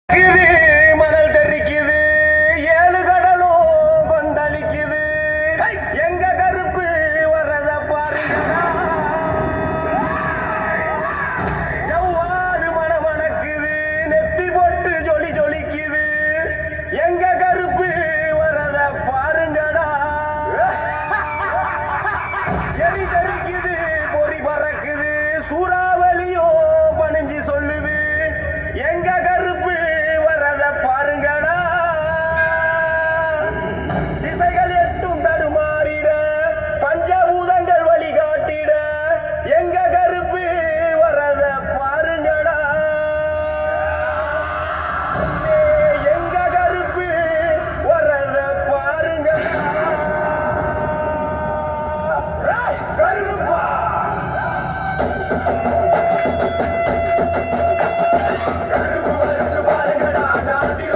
மணல் தெரிக்குது, ஏழு கடலும் கொந்தளிக்குது, எங்க கருப்பு வர்றத பாருங்கடா. ஜவ்வாது மணமணக்குது, நெத்தி போட்டு ஜொலி ஜொலிக்குது, எங்க கருப்பு வர்றத பாருங்கடா. எலி தெரிக்குது, பொறி பறக்குது, சூறாவளியோ பணிஞ்சு சொல்லுது, எங்க கருப்பு வரத பாருங்கடா. திசைகள் எட்டும் தடுமாறிட, பஞ்சபூதங்கள் வழிகாட்டிட, எங்க கருப்பு வரத பாருங்கடா. எங்க கருப்பு வரத பாருங்கடா. கருப்பா கருப்பு வருது பாருங்கடா, நாத்திர